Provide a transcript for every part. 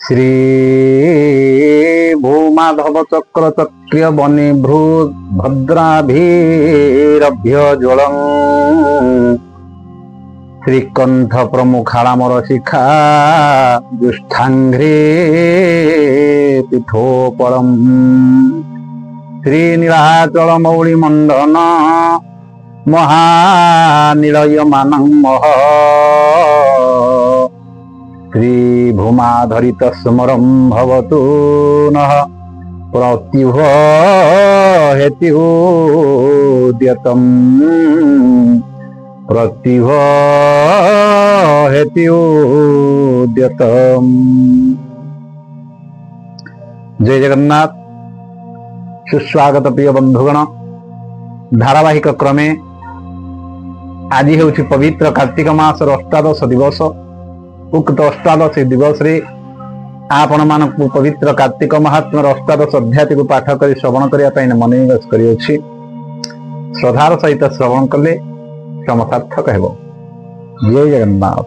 श्री भूमाधव चक्र चक्रिय बनिभृ भद्राभिरभ्य ज्वलं श्रीकंठ प्रमुखाड़ामर शिखा जुष्ठांघ्रे पीठोपलम श्रीनीलाचल मौली मंडन महानिलयमानं मह श्री भूमाधरित स्मरं भवतु नः प्रत्युह हेत्युद्यतम् प्रत्युह हेत्युद्यतम्। जय जगन्नाथ। सुस्वागत प्रिय बंधुगण। धारावाहिक क्रमे आज हेउछि पवित्र कार्तिक मासर अष्टादश दिवस। उक्त अष्टादश दिवस रे आपण मानक पवित्र कार्तिक महात्म्यर अष्टादश अध्याय को पाठ कर श्रवण करने मनोनिवेश करिछि। श्रद्धार सहित श्रवण कले समसार्थक हेब। जय जगन्नाथ।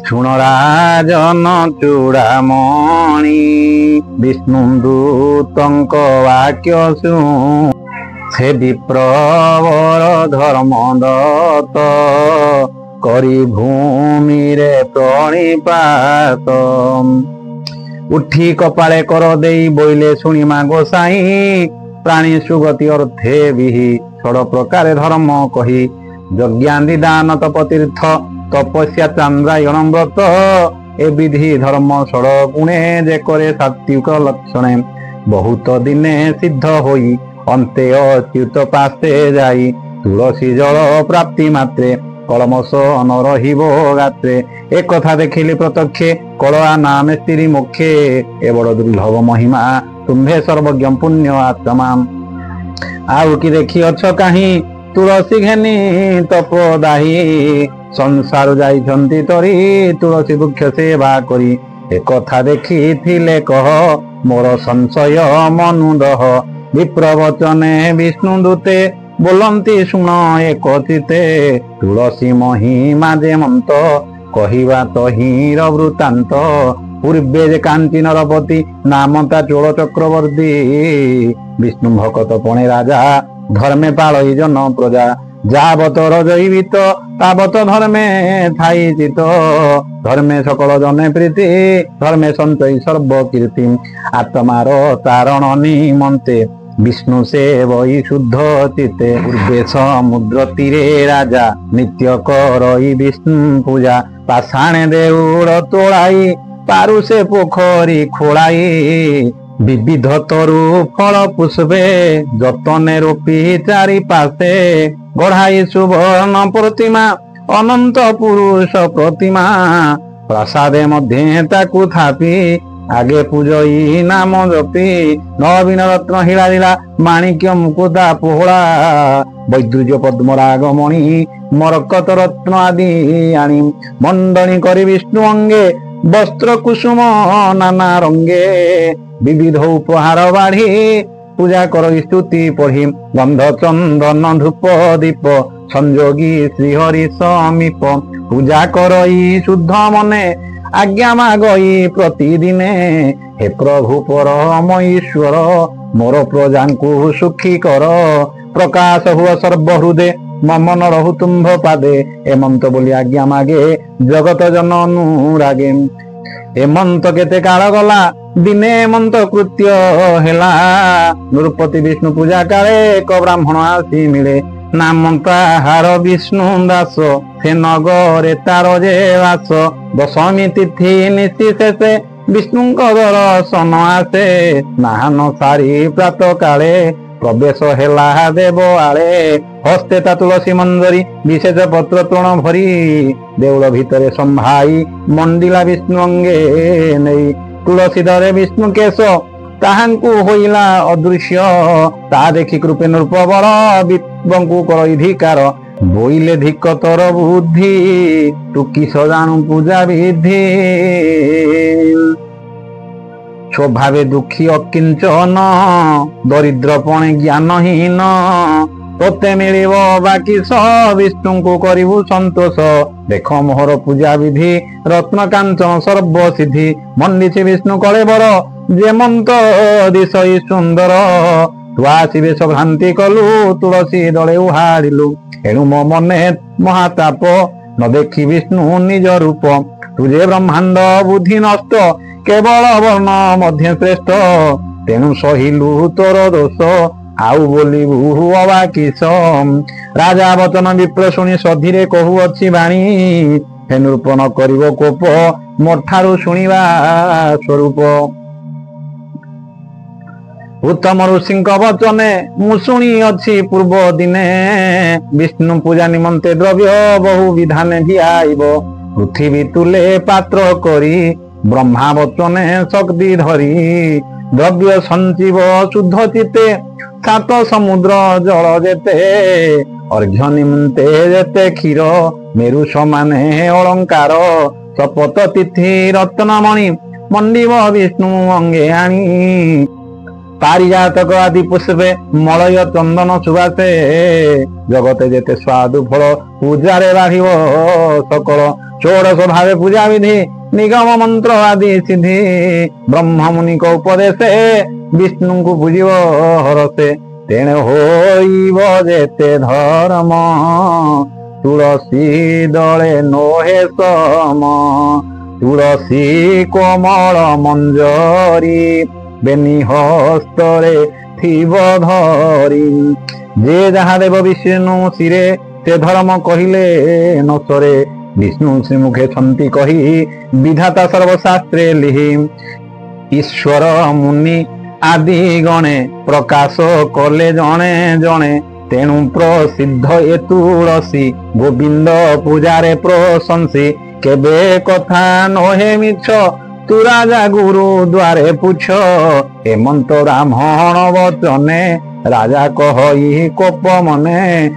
शुण राजन चूड़ामणि विष्णु दूतंक वाक्य शुण से विप्रवर धर्मदत्त करी भूमि रे प्रणिपात उठी कपाले कर देई बोइले शुणिमा गोसाई प्राणी सुगति अर्थे विहि षड प्रकार धर्म कही यज्ञादि दान तपतीर्थ तपस्या चंद्रायण व्रत ए विधि धर्म षड गुणे जे करे सात्विक लक्षणे बहुत दिने सिद्ध होई अंते अच्युत पासे जाई तुलसी जल प्राप्ति मात्रे कलमस न रहिबो गात्रे। एक कथा देखिली प्रत्यक्षे कलआ नाम स्त्री मुखे ए बड़ दुर्लभ महिमा तुम्भे सर्वज्ञ पुण्य आत्मा आउ कि देखी अछ कहीं तुलसी घेनी तपदाही संसार जाइछंती तरी तुलसी वृक्ष सेवा करी एक कथा देखी थिले कह मोर संशय मनुदह विप्रवचने विष्णु दूते बोलंती शुण एक चिते तुलसी महिमा जेमंत कहिबा तहिर वृत्तांत पूर्वे जे कांची नरपति नामता चोल चक्रवर्ती विष्णु भक्त पणे राजा धर्मे पालई जन प्रजा जावत रजईवित तावत धर्मे थाई चित धर्मे सकल जने प्रीति धर्मे संचय सर्व कीर्ति आत्मार तारण निमंते विष्णु से वही शुद्ध चिते पूर्वे समुद्र तीरे राजा नित्य करई विष्णु पूजा पाषाणे देउड़ तोड़ाई पारु से पोखरी खोलाई विविध तरु फल पुष्पे जतने रोपी चारि पासे गढ़ाई सुवर्ण प्रतिमा अनंत पुरुष प्रतिमा प्रसादे मध्य ताकु थापी आगे पूजई नाम जपी नवीन रत्न हिला दिला माणिक्य मुकुदा पोहला वैदुर्य पद्मराग मणि मरकत रत्न आदि आनी मंडनी करी विष्णु अंगे वस्त्र कुसुम नाना रंगे विविध उपहार बाढ़ी पूजा कर स्तुति पढ़ी गंध चंदन धूप दीप संजोगी श्रीहरि समीप पूजा करई शुद्ध मने आज्ञा मागई प्रतिदिने हे प्रभु परम ईश्वर मोर प्रजा को सुखी कर प्रकाश हुआ सर्वहृदे मम न रहु तुम्भ पादे एमंत बोली आज्ञा मागे जगत जन अनुरागे एमंत केते काल गला दिने एमंत कृत्य हेला नृपति विष्णु पूजा काले एक ब्राह्मण आसी मिले नामता हार विष्णु दास से नगरे तार जे वास दशमी तिथि निशि शेषे विष्णु दर्शन आसे नाहन सारी प्रात काले प्रवेश हेला देव आले हस्ते ता तुलसी मंजरी विशेष पत्र तृण भरी देउल भितरे संभाई मंडिला विष्णु अंगे नहीं तुलसी धरे विष्णु केश ताहांकु होइला अदृश्य ता देखि कृपे नृपबल विद्वंकु करधिकार बोइले धिक तर बुद्धि तु किस जानु पूजा विधि स्वभावे दुखी अकिंचन दरिद्रपणे ज्ञानहीन तोते मिलिब बाकी विष्णु करिबु संतोष देख मोहर पूजा विधि रत्न कांचन सर्व सिद्धि मंडिछि विष्णु कलेबर जेमंत दिशई सुंदर तु आसिबे भ्रांति कलु तुलसी दले उहाड़िलु एणु मो मने महाताप न देखी विष्णु निज रूप तुझे ब्रह्मांड बुद्धि नष्ट केवल वर्ण मध्य श्रेष्ठ तेणु सहिलु तोर दोष आउ बोलिबु अबाकिस राजा वचन विप्र शुणी सधीरे कहु अछि बाणी हे निरूपण करिब कोप मोठारु शुणिबा स्वरूप उत्तम ऋषि वचने मु शुणी अछि पूर्व दिने विष्णु पूजा निमंते द्रव्य बहु विधान दियाइब पृथ्वी तुले पात्र करी ब्रह्मा वचने शक्ति धरी द्रव्य संजीव शुद्ध चिते सात समुद्र जल जेते अर्घ्य निमंते जेते क्षीर मेरु समाने अलंकार शपथ तिथि रत्नमणि मंडिब विष्णु अंगे आनी पारिजातक आदि पुष्पे मलय चंदन सुवासे जगते जेते स्वादु फल पूजारे बाढ़िब सकल षोडश भावे पूजा विधि निगम मंत्र आदि सिद्धि ब्रह्म मुनि को उपदेशे विष्णु को पूजिब हरसे तेणे होइब जेते धर्म तुलसी दले नोहे सम तुलसी कोमल मंजरी बेनी हस्तरे थिब धरी जे जहा देव विष्णु शिरे से धर्म कहिले न सरे विष्णु श्रीमुखे छंती कही विधाता सर्वशास्त्रे लिहि ईश्वर मुनि आदि गणे प्रकाश कले जणे जणे तेणु प्रसिद्ध ए तुलसी गोविंद पूजारे प्रशंसी केबे कथा नहे मिछ तू राजा गुरु द्वारे पूछ हेमंत ब्राह्मण वचने राजा कहि कोप मने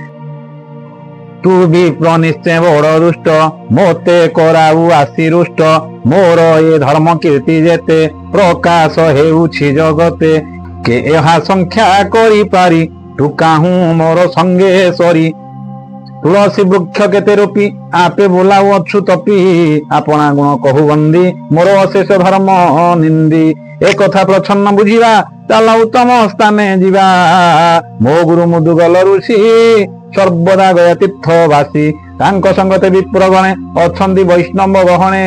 तू विप्र निश्चय बड़ रुष्ट मोते कराऊ आसी रुष्ट मोर ए धर्म कीर्ति जेते प्रकाश हेउछि जगते के एहा संख्या करि पारी तू काहू मोर संगे सरी तुलसी वृक्ष केते रोपी आपे बोलाऊ अछु तपी आपना गुण कहु बंदी मोर अशेष धर्म निंदी एक कथा प्रच्छन्न बुझिबा चल उत्तम स्थाने जीवा मो गुरु मुदुगल ऋषि सर्वदा गया तीर्थवासी तांको संगते विप्र गणे अछंती वैष्णव गहणे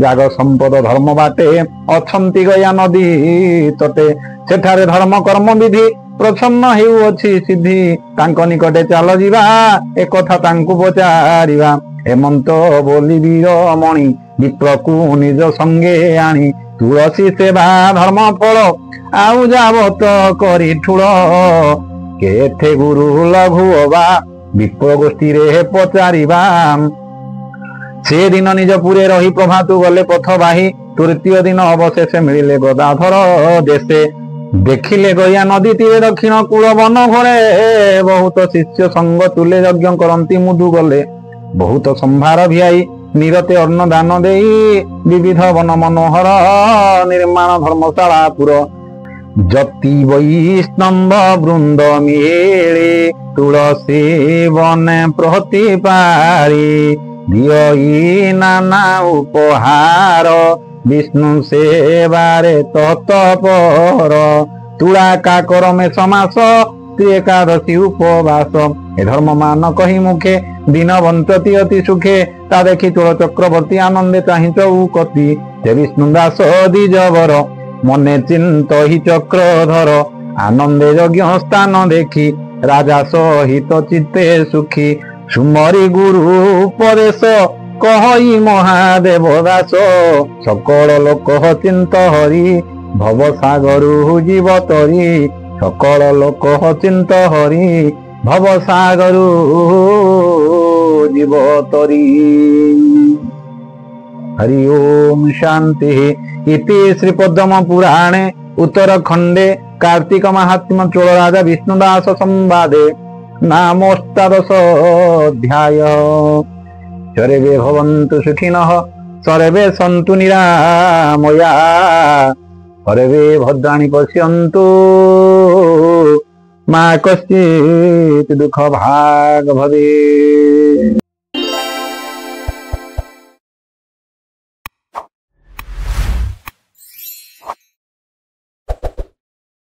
जाग संपद धर्म बाटे अछंती गया नदी तटे सेठारे धर्म कर्म विधि प्रसन्न हेउछि सिद्धि तांको निकटे चाल जीवा एक कथा तांको पचारिबा हेमंत बोली वीर मणि विप्रकु निज संगे आनी तुलसी सेवा धर्म फल आउ जावत करी ठुल केथे गुरु लघु अबा विप्र गोष्ठी रे पचारिबा से दिन निज पुरे रही प्रभातु गले पथ बाही तृतीय दिन अवशेष मिलिले गदाधर देशे देखिले गया नदी तीरे दक्षिण कूल वन घरे बहुत शिष्य संग तुले यज्ञ करती मुदु गले बहुत संभार भियाई निरते अन्न दान देई विविध वन मनोहर निर्माण धर्मशाला पुर जति वैष्णव वृंद मिले तुलसी बने प्रतिपारी दियई नाना उपहार विष्णु सेवारे तत्पर तुला काकर में समास एकादशी उपवास ए धर्म मान कही मुखे दिन बंचती अति सुखे ता देखी तुल चक्रवर्ती आनंदे चाहि चौकती हे विष्णु दास द्विजवर मने चिंत ही चक्रधर आनंदे यज्ञ स्थान देखी राजा सहित चित्ते सुखी सुमरी गुरु उपदेश कहई महादेव दास सकल लोक चिंत हरि भव सागरु जीव तरी सकल लोक चिंत हरि भव सागरु जीव तरी हरि ओम शांति इति श्रीपद्म पुराणे उत्तरखंडे कार्तिक महात्म्य चोल राजा विष्णुदास संवादे नामोष्टादशोऽध्याय सर्वे भवन्तु सुखिनः सर्वे सन्तु निरामया सर्वे भद्राणि पश्यन्तु মা কশ্চিৎ দুঃখ ভাগ ভবে।